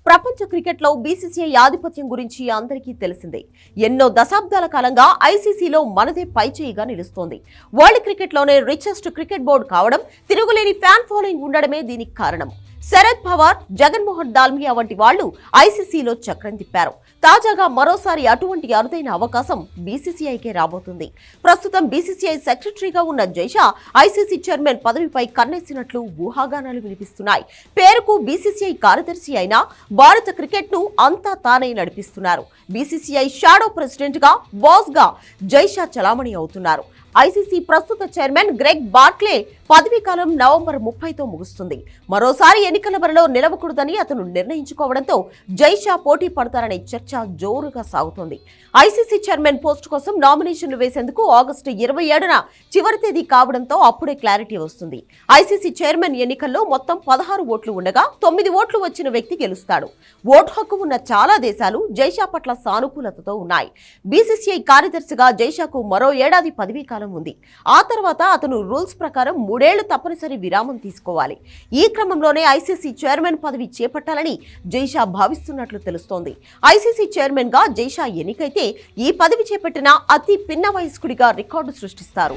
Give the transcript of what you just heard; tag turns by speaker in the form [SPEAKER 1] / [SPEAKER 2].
[SPEAKER 1] ప్రపంచ క్రికెట్లో బీసీసీఐ ఆధిపత్యం గురించి అందరికీ తెలిసిందే. ఎన్నో దశాబ్దాల కాలంగా ఐసీసీలో మనదే పైచేయిగా నిలుస్తోంది. వరల్డ్ క్రికెట్లోనే రిచెస్ట్ క్రికెట్ బోర్డు కావడం, తిరుగులేని ఫ్యాన్ ఫాలోయింగ్ ఉండడమే దీనికి కారణం. శరద్ పవార్, జగన్మోహన్ దాల్మియా వంటి వాళ్లు ఐసీసీలో చక్రం తిప్పారు. తాజాగా మరోసారి అటువంటి అరుదైన అవకాశం బీసీసీఐకే రాబోతుంది. ప్రస్తుతం బీసీసీఐ సెక్రటరీగా ఉన్న జైషా ఐసీసీ చైర్మన్ పదవిపై కన్నేసినట్లు ఊహాగానాలు వినిపిస్తున్నాయి. పేరుకు బీసీసీఐ కార్యదర్శి అయినా భారత క్రికెట్ ను అంతా తానే నడిపిస్తున్నారు. బీసీసీఐ షాడో ప్రెసిడెంట్ గా, బాస్ గా జైషా చలామణి అవుతున్నారు. ఐసీసీ ప్రస్తుత చైర్మన్ గ్రెగ్ బార్క్లే పదవీ కాలం నవంబర్ 30తో ముగుస్తుంది. మరోసారి ఎన్నికల బరిలో నిలవకూడదని అతను నిర్ణయించుకోవడంతో జైషా పోటీ పడతారనే చర్చ జోరుగా సాగుతోంది. ఐసీసీ చైర్మన్ పోస్టు కోసం నామినేషన్లు వేసేందుకు ఆగస్టు 27న చివరి తేదీ కావడంతో అప్పుడే క్లారిటీ వస్తుంది. ఐసీసీ చైర్మన్ ఎన్నికల్లో మొత్తం 16 ఓట్లు ఉండగా 9 ఓట్లు వచ్చిన వ్యక్తి గెలుస్తాడు. ఓటు హక్కు ఉన్న చాలా దేశాలు జైషా పట్ల సానుకూలతతో ఉన్నాయి. బీసీసీఐ కార్యదర్శిగా జైషాకు మరో ఏడాది పదవీ కాలం ఉంది. ఆ తర్వాత అతను రూల్స్ ప్రకారం 3 ఏళ్లు తప్పనిసరి విరామం తీసుకోవాలి. ఈ క్రమంలోనే ఐసీసీ చైర్మన్ పదవి చేపట్టాలని జైషా భావిస్తున్నట్లు తెలుస్తోంది. ఐసీసీ చైర్మన్ గా జైషా ఎన్నికైతే ఈ పదవి చేపట్టిన అతి పిన్న వయస్కుడిగా రికార్డు సృష్టిస్తారు.